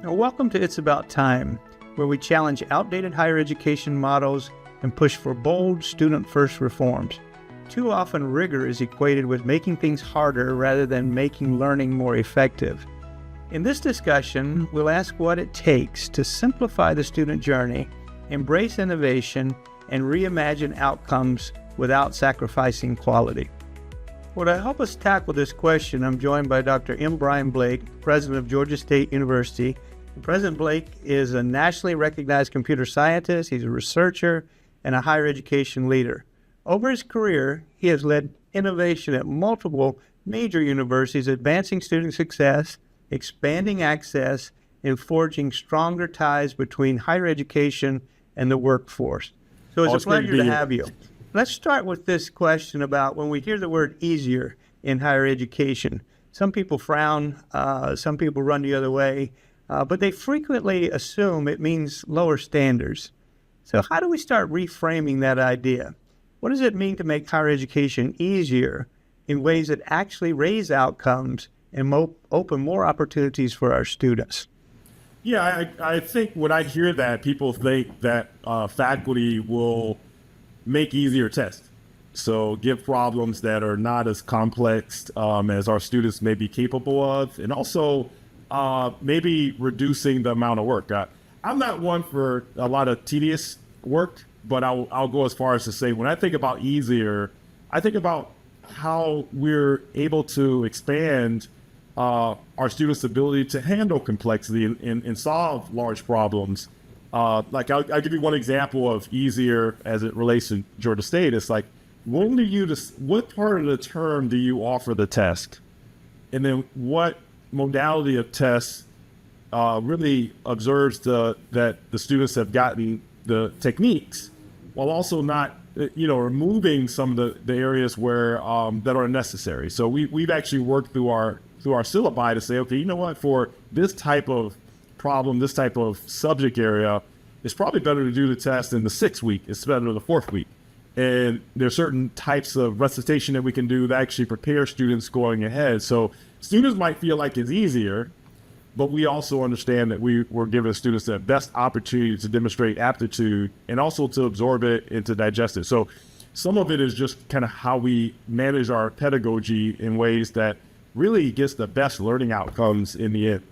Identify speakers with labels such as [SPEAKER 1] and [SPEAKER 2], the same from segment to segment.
[SPEAKER 1] Now, welcome to It's About Time, where we challenge outdated higher education models and push for bold, student-first reforms. Too often, rigor is equated with making things harder rather than making learning more effective. In this discussion, we'll ask what it takes to simplify the student journey, embrace innovation, and reimagine outcomes without sacrificing quality. Well, to help us tackle this question, I'm joined by Dr. M. Brian Blake, president of Georgia State University. President Blake is a nationally recognized computer scientist. He's a researcher and a higher education leader. Over his career, he has led innovation at multiple major universities, advancing student success, expanding access, and forging stronger ties between higher education and the workforce. So it's a pleasure to have you. Let's start with this question about when we hear the word easier in higher education. Some people frown, some people run the other way, but they frequently assume it means lower standards. So how do we start reframing that idea? What does it mean to make higher education easier in ways that actually raise outcomes and open more opportunities for our students?
[SPEAKER 2] Yeah, I think when I hear that, people think that faculty will make easier tests. So give problems that are not as complex as our students may be capable of, and also maybe reducing the amount of work. I'm not one for a lot of tedious work, but I'll go as far as to say when I think about easier, I think about how we're able to expand our students' ability to handle complexity and solve large problems. Like I'll give you one example of easier as it relates to Georgia State. It's like, what part of the term do you offer the test? And then what modality of tests really observes that the students have gotten the techniques while also not, removing some of the areas where that are necessary. So we've actually worked through our syllabi to say, okay, you know what, for this type of problem, this type of subject area, it's probably better to do the test in the 6th week instead of the 4th week. And there's certain types of recitation that we can do that actually prepare students going ahead. So students might feel like it's easier, but we also understand that we're giving students the best opportunity to demonstrate aptitude and also to absorb it and to digest it. So some of it is just kind of how we manage our pedagogy in ways that really gets the best learning outcomes in the end.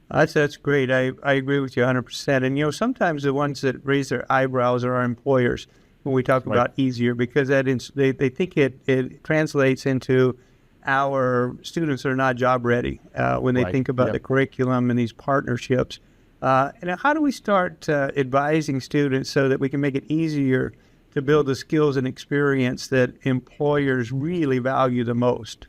[SPEAKER 1] That's great. I agree with you 100%. And, sometimes the ones that raise their eyebrows are our employers when we talk about easier, because they think it translates into our students are not job ready when they think about the curriculum and these partnerships. And how do we start advising students so that we can make it easier to build the skills and experience that employers really value the most?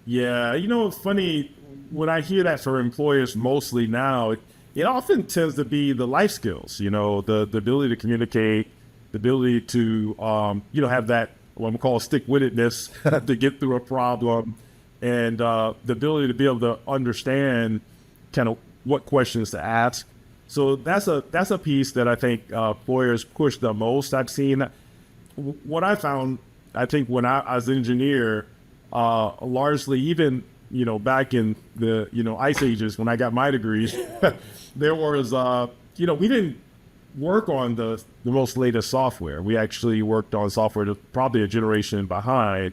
[SPEAKER 2] Yeah, it's funny, when I hear that for employers mostly now, it often tends to be the life skills, the ability to communicate, the ability to, have that, what I'm calling stick-wittedness to get through a problem, and the ability to be able to understand kind of what questions to ask. So that's a piece that I think employers push the most. I've seen what I found, I think when I was an engineer, largely even, back in the, ice ages when I got my degrees, there was, we didn't work on the most latest software. We actually worked on software that's probably a generation behind,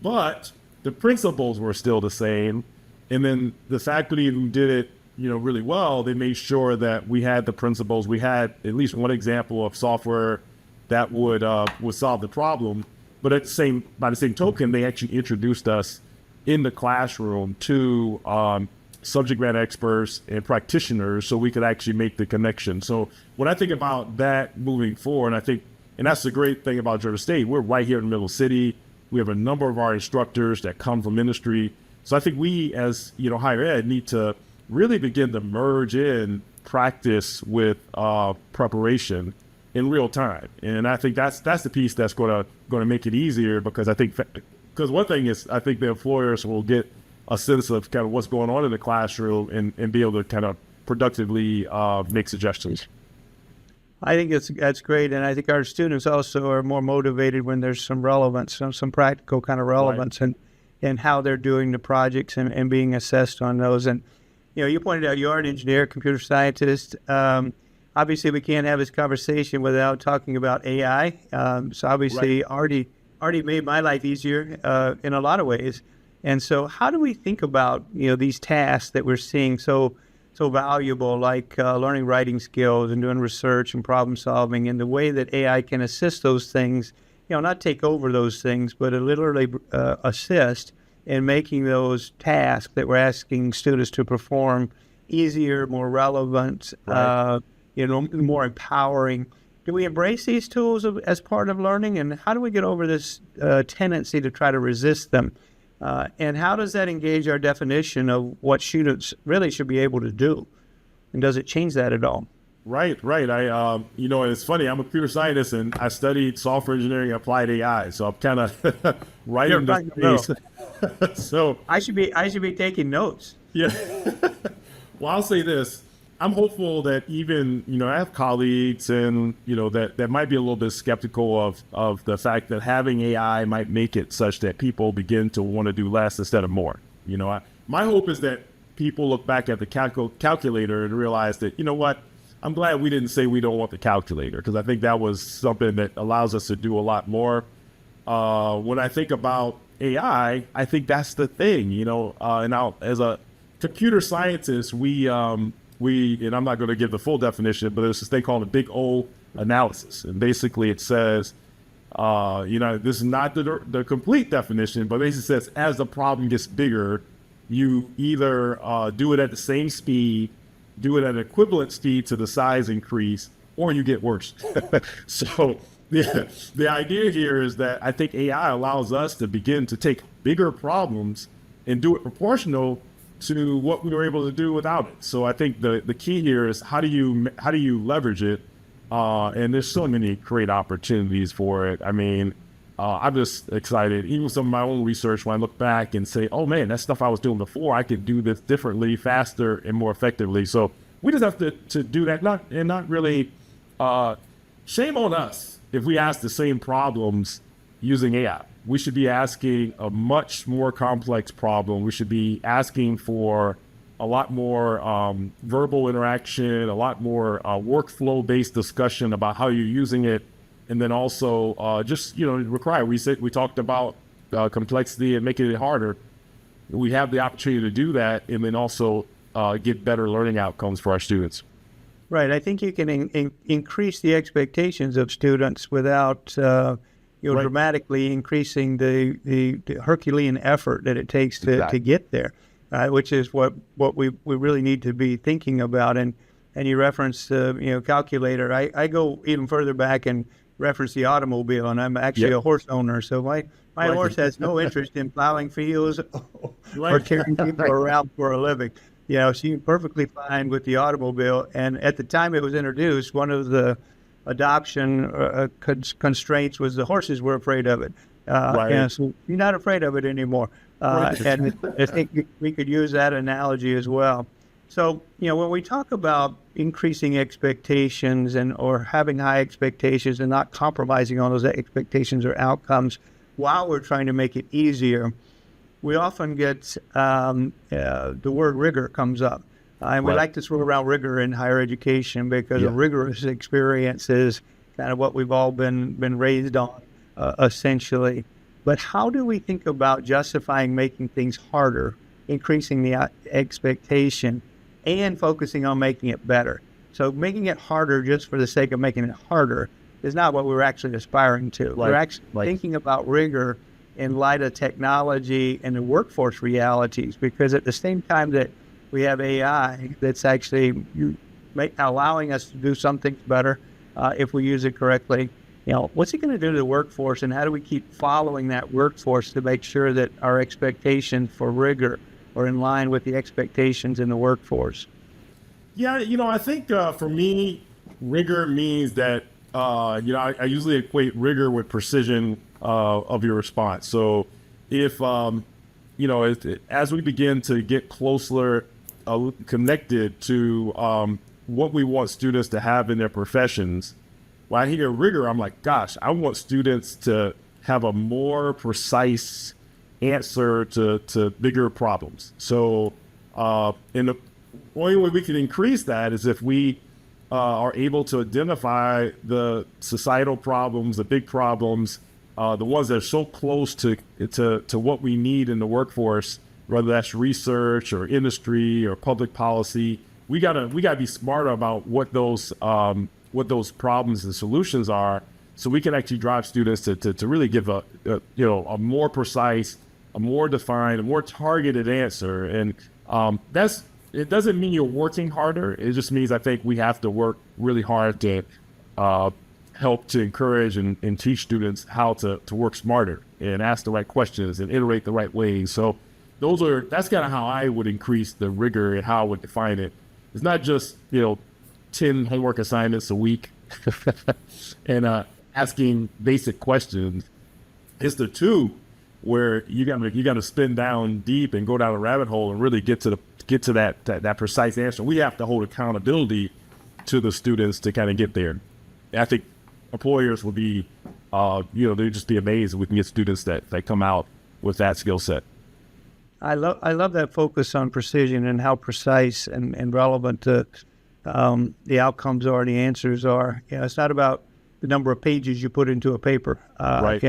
[SPEAKER 2] but the principles were still the same. And then the faculty who did it, really well, they made sure that we had the principles. We had at least one example of software that would solve the problem. But by the same token, they actually introduced us in the classroom to subject matter experts and practitioners so we could actually make the connection. So when I think about that moving forward, and that's the great thing about Georgia State, we're right here in the middle city. We have a number of our instructors that come from industry. So I think we as, higher ed need to really begin to merge in practice with preparation in real time. And I think that's the piece that's going to make it easier, because one thing is, I think the employers will get a sense of kind of what's going on in the classroom and be able to kind of productively make suggestions.
[SPEAKER 1] I think that's great, and I think our students also are more motivated when there's some relevance, some practical kind of relevance, and how they're doing the projects and being assessed on those. And You pointed out you are an engineer, computer scientist. Obviously, we can't have this conversation without talking about AI. So obviously, already made my life easier in a lot of ways. And so, how do we think about these tasks that we're seeing so valuable, like learning writing skills and doing research and problem solving, and the way that AI can assist those things? Not take over those things, but literally assist in making those tasks that we're asking students to perform easier, more relevant.
[SPEAKER 2] Right.
[SPEAKER 1] More empowering. Do we embrace these tools as part of learning, and how do we get over this tendency to try to resist them? And how does that engage our definition of what students really should be able to do? And does it change that at all?
[SPEAKER 2] Right. It's funny. I'm a computer scientist, and I studied software engineering and applied AI. So I'm kind of right in the space. So
[SPEAKER 1] I should be taking notes.
[SPEAKER 2] Yeah. Well, I'll say this. I'm hopeful that even, I have colleagues and, that might be a little bit skeptical of the fact that having AI might make it such that people begin to want to do less instead of more. My hope is that people look back at the calculator and realize that, what, I'm glad we didn't say we don't want the calculator, because I think that was something that allows us to do a lot more. When I think about AI, I think that's the thing, and as a computer scientist, we, and I'm not going to give the full definition, but there's this thing called a big O analysis. And basically it says, this is not the complete definition, but basically says as the problem gets bigger, you either do it at the same speed, do it at an equivalent speed to the size increase, or you get worse. So the idea here is that I think AI allows us to begin to take bigger problems and do it proportional to what we were able to do without it. So I think the key here is how do you leverage it? And there's so many great opportunities for it. I mean, I'm just excited. Even some of my own research, when I look back and say, oh man, that stuff I was doing before, I could do this differently, faster, and more effectively. So we just have to do that, not really. Shame on us if we ask the same problems using AI. We should be asking a much more complex problem. We should be asking for a lot more verbal interaction, a lot more workflow-based discussion about how you're using it, and then also require. We talked about complexity and making it harder. We have the opportunity to do that, and then also get better learning outcomes for our students.
[SPEAKER 1] Right. I think you can increase the expectations of students without
[SPEAKER 2] Right.
[SPEAKER 1] dramatically increasing the Herculean effort that it takes to get there, which is what we really need to be thinking about. And you referenced calculator. I go even further back and reference the automobile, and I'm actually a horse owner, so my horse has no interest in plowing fields or carrying people around for a living. She's perfectly fine with the automobile. And at the time it was introduced, one of the adoption constraints was the horses were afraid of it. And so you're not afraid of it anymore. And I think we could use that analogy as well. So, when we talk about increasing expectations or having high expectations and not compromising on those expectations or outcomes while we're trying to make it easier, we often get the word rigor comes up. And we like to throw around rigor in higher education because a rigorous experience is kind of what we've all been raised on, essentially. But how do we think about justifying making things harder, increasing the expectation, and focusing on making it better? So making it harder just for the sake of making it harder is not what we're actually aspiring to. We're actually thinking about rigor in light of technology and the workforce realities, because at the same time that we have AI that's actually allowing us to do some things better if we use it correctly. What's it going to do to the workforce, and how do we keep following that workforce to make sure that our expectations for rigor are in line with the expectations in the workforce?
[SPEAKER 2] Yeah, I think for me, rigor means that, I usually equate rigor with precision of your response. So if, as we begin to get closer connected to what we want students to have in their professions, when I hear rigor, I'm like, gosh, I want students to have a more precise answer to bigger problems. So in only way we can increase that is if we are able to identify the societal problems, the big problems, the ones that are so close to what we need in the workforce, whether that's research or industry or public policy. We gotta be smarter about what those problems and solutions are, so we can actually drive students to really give a more precise, a more defined, a more targeted answer. And it doesn't mean you're working harder. It just means I think we have to work really hard to help to encourage and teach students how to work smarter and ask the right questions and iterate the right ways. So that's kind of how I would increase the rigor and how I would define it. It's not just 10 homework assignments a week and asking basic questions. It's the two where you gotta spin down deep and go down a rabbit hole and really get to that precise answer. We have to hold accountability to the students to kind of get there. And I think employers will be, they'd just be amazed if we can get students that come out with that skill set.
[SPEAKER 1] I love that focus on precision and how precise and relevant the outcomes are, the answers are. It's not about the number of pages you put into a paper.
[SPEAKER 2] Right.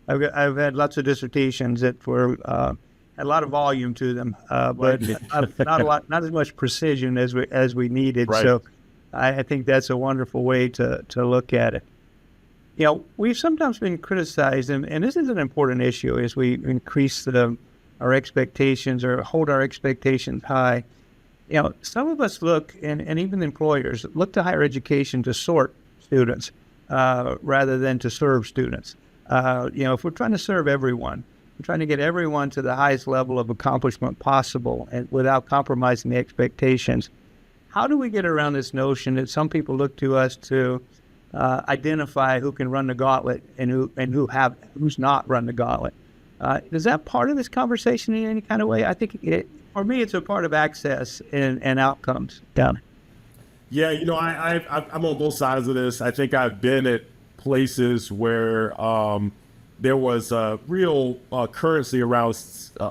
[SPEAKER 1] I've had lots of dissertations that were had a lot of volume to them, but not as much precision as we needed.
[SPEAKER 2] Right. So
[SPEAKER 1] I think that's a wonderful way to look at it. We've sometimes been criticized, and this is an important issue as we increase our expectations or hold our expectations high. Some of us look, and even employers look to higher education to sort students rather than to serve students. If we're trying to serve everyone, we're trying to get everyone to the highest level of accomplishment possible and without compromising the expectations. How do we get around this notion that some people look to us to identify who can run the gauntlet and who's not run the gauntlet? Is that part of this conversation in any kind of way? I think for me, it's a part of access and outcomes.
[SPEAKER 2] Yeah, I'm on both sides of this. I think I've been at places where there was a real currency around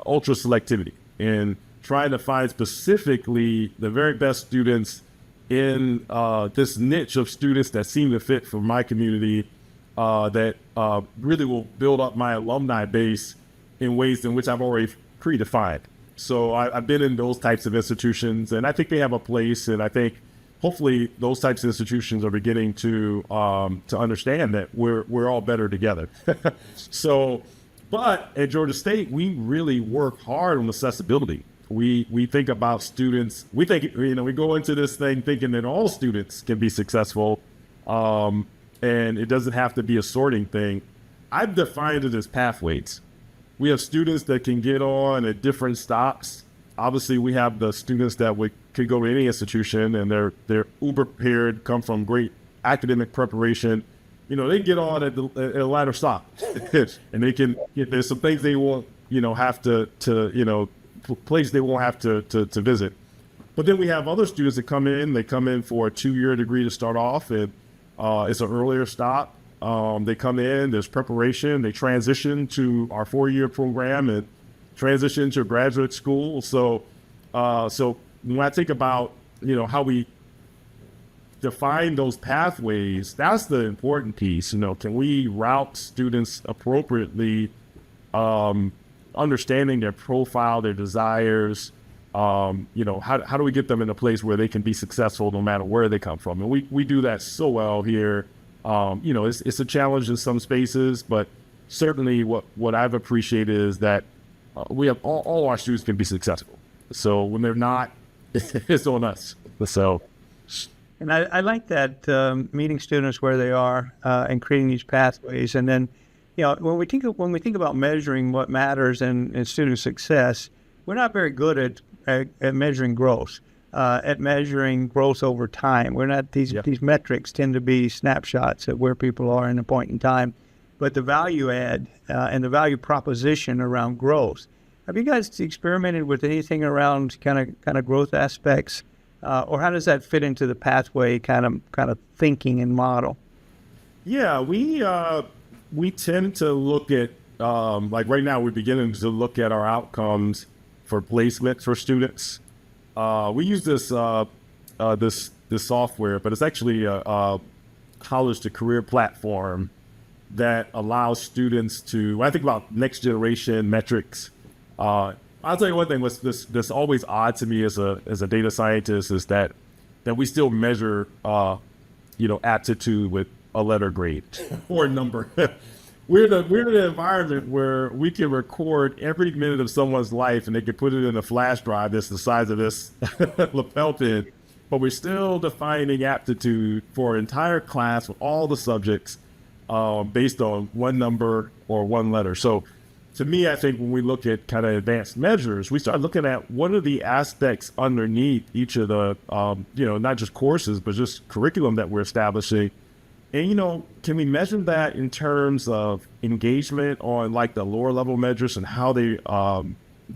[SPEAKER 2] ultra selectivity and trying to find specifically the very best students in this niche of students that seem to fit for my community, that really will build up my alumni base in ways in which I've already predefined. So I've been in those types of institutions, and I think they have a place. And I think hopefully those types of institutions are beginning to understand that we're all better together. But at Georgia State, we really work hard on accessibility. We think about students. We think we go into this thing thinking that all students can be successful, and it doesn't have to be a sorting thing. I've defined it as pathways. We have students that can get on at different stops. Obviously, we have the students that could go to any institution and they're uber prepared, come from great academic preparation. They get on at a latter stop, and they can. There's some things they won't, have to place they won't have to visit. But then we have other students that come in. They come in for a 2-year degree to start off, and it's an earlier stop. They come in, there's preparation, they transition to our 4-year program and transition to graduate school. So when I think about, how we define those pathways, that's the important piece. Can we route students appropriately, understanding their profile, their desires, how do we get them in a place where they can be successful no matter where they come from? And we do that so well here. It's a challenge in some spaces, but certainly what I've appreciated is that we have all our students can be successful. So when they're not, it's on us. So,
[SPEAKER 1] and I like that meeting students where they are and creating these pathways. And then, when we think about measuring what matters in student success, we're not very good at measuring growth. At measuring growth over time. We're not these metrics tend to be snapshots of where people are in a point in time, but the value add and the value proposition around growth. Have you guys experimented with anything around kind of growth aspects, or how does that fit into the pathway kind of thinking and model?
[SPEAKER 2] Yeah, we tend to look at like right now we're beginning to look at our outcomes for placement for students. we use this software, but it's actually a college to career platform that allows students to, when I think about next generation metrics, I'll tell you one thing, that's always odd to me as a data scientist is that we still measure, aptitude with a letter grade or a number. We're in an environment where we can record every minute of someone's life and they can put it in a flash drive that's the size of this lapel pin, but we're still defining aptitude for an entire class with all the subjects based on one number or one letter. So to me, I think when we look at kind of advanced measures, we start looking at what are the aspects underneath each of the, not just courses, but just curriculum that we're establishing. And, can we measure that in terms of engagement on like the lower level measures and how they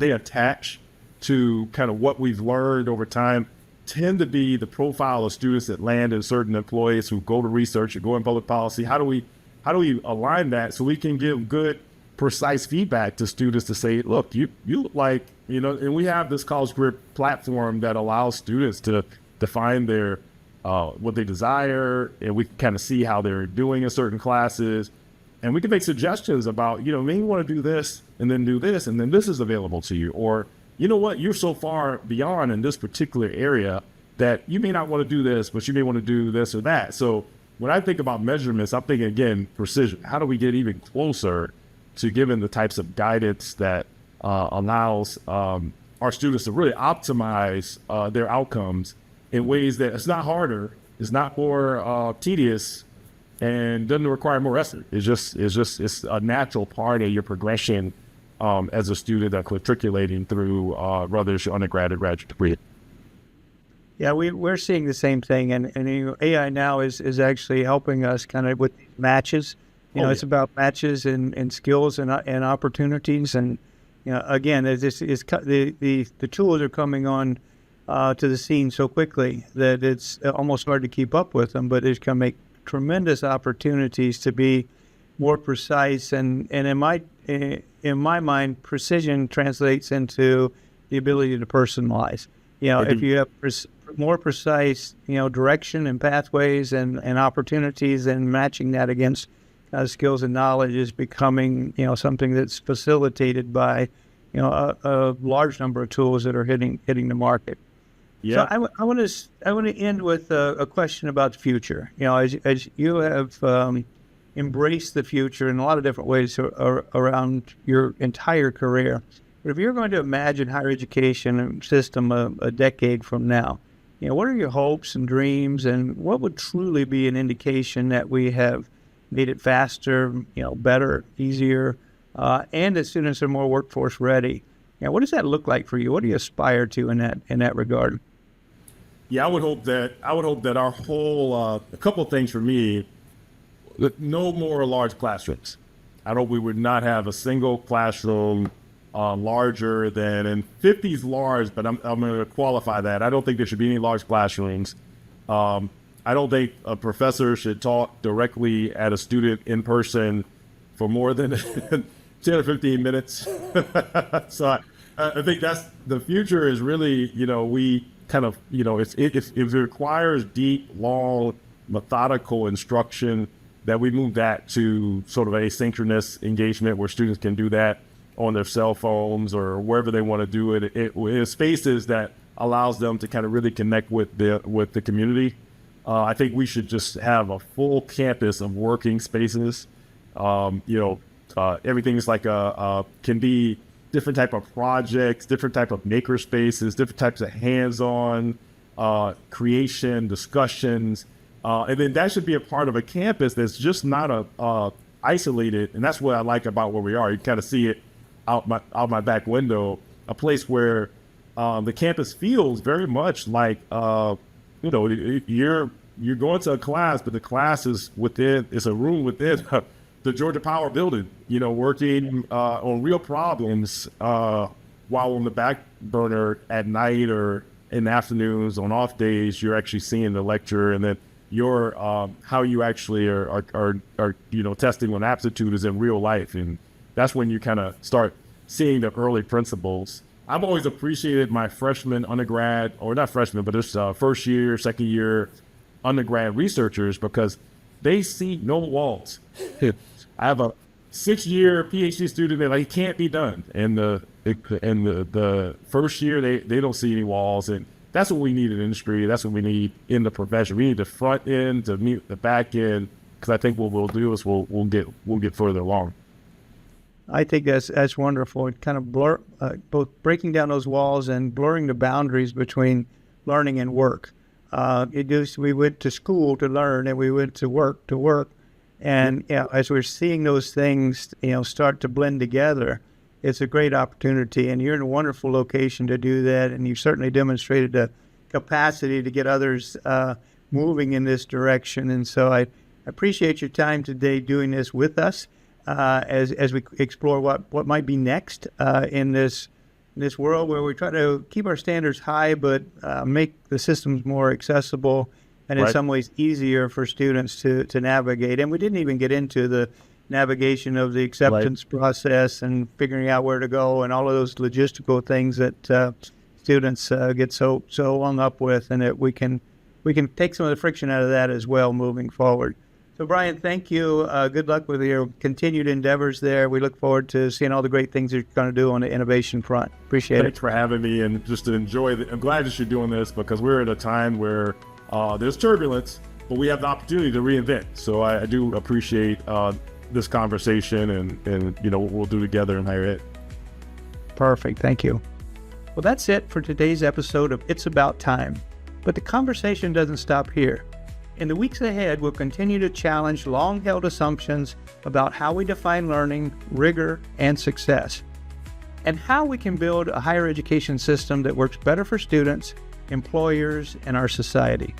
[SPEAKER 2] attach to kind of what we've learned over time tend to be the profile of students that land in certain employees who go to research or go in public policy. How do we align that so we can give good, precise feedback to students to say, look, you look like, and we have this college career platform that allows students to define their what they desire, and we can kind of see how they're doing in certain classes, and we can make suggestions about, maybe you want to do this, and then this is available to you, or you know what, you're so far beyond in this particular area that you may not want to do this, but you may want to do this or that. So when I think about measurements, I'm thinking again precision. How do we get even closer to giving the types of guidance that allows our students to really optimize their outcomes in ways that it's not harder, it's not more tedious, and doesn't require more effort. It's a natural part of your progression as a student that's matriculating through whether it's your undergrad or graduate degree.
[SPEAKER 1] Yeah, we're seeing the same thing, and AI now is actually helping us kind of with matches. It's about matches and skills and opportunities, and again, the tools are coming on to the scene so quickly that it's almost hard to keep up with them, but it's going to make tremendous opportunities to be more precise. And in my mind, precision translates into the ability to personalize. If you have more precise, direction and pathways and opportunities, and matching that against skills and knowledge is becoming, something that's facilitated by, a large number of tools that are hitting the market.
[SPEAKER 2] Yeah.
[SPEAKER 1] So I want to end with a question about the future. As you have embraced the future in a lot of different ways around your entire career, but if you're going to imagine higher education system a decade from now, what are your hopes and dreams, and what would truly be an indication that we have made it faster, better, easier, and that students are more workforce ready? What does that look like for you? What do you aspire to in that regard?
[SPEAKER 2] Yeah, I would hope that our whole a couple of things for me. No more large classrooms. I hope we would not have a single classroom larger than, and 50 is large, but I'm going to qualify that. I don't think there should be any large classrooms. I don't think a professor should talk directly at a student in person for more than 10 or 15 minutes. So I think that's the future is really, we kind of, it requires deep, long, methodical instruction that we move that to sort of asynchronous engagement where students can do that on their cell phones or wherever they want to do it. It spaces that allows them to kind of really connect with the community. I think we should just have a full campus of working spaces. Everything is like can be different type of projects, different type of maker spaces, different types of hands-on creation, discussions. And then that should be a part of a campus that's just not isolated. And that's what I like about where we are. You kind of see it out my back window, a place where the campus feels very much like, you're going to a class, but the class is it's a room within the Georgia Power building, working on real problems while on the back burner at night or in the afternoons on off days, you're actually seeing the lecture, and then your how you actually are testing on aptitude is in real life. And that's when you kind of start seeing the early principles I've always appreciated my freshman undergrad, or not freshman, but it's first year, second year undergrad researchers, because they see no walls. I have a 6-year PhD student that like can't be done, and the first year they don't see any walls, and that's what we need in the industry. That's what we need in the profession. We need the front end to meet the back end, because I think what we'll do is we'll get further along.
[SPEAKER 1] I think that's wonderful. It kind of both breaking down those walls and blurring the boundaries between learning and work. We went to school to learn, and we went to work. And as we're seeing those things, start to blend together, it's a great opportunity. And you're in a wonderful location to do that. And you've certainly demonstrated the capacity to get others moving in this direction. And so I appreciate your time today doing this with us. As we explore what might be next in this world where we try to keep our standards high, but make the systems more accessible and in some ways easier for students to navigate. And we didn't even get into the navigation of the acceptance process and figuring out where to go and all of those logistical things that students get so hung up with, and that we can take some of the friction out of that as well moving forward. So, Brian, thank you. Good luck with your continued endeavors there. We look forward to seeing all the great things you're going to do on the innovation front. Appreciate it.
[SPEAKER 2] Thanks for having me, and just to enjoy I'm glad that you're doing this, because we're at a time where there's turbulence, but we have the opportunity to reinvent. So I do appreciate this conversation and what we'll do together in higher ed.
[SPEAKER 1] Perfect. Thank you. Well, that's it for today's episode of It's About Time. But the conversation doesn't stop here. In the weeks ahead, we'll continue to challenge long-held assumptions about how we define learning, rigor, and success, and how we can build a higher education system that works better for students, employers, and our society.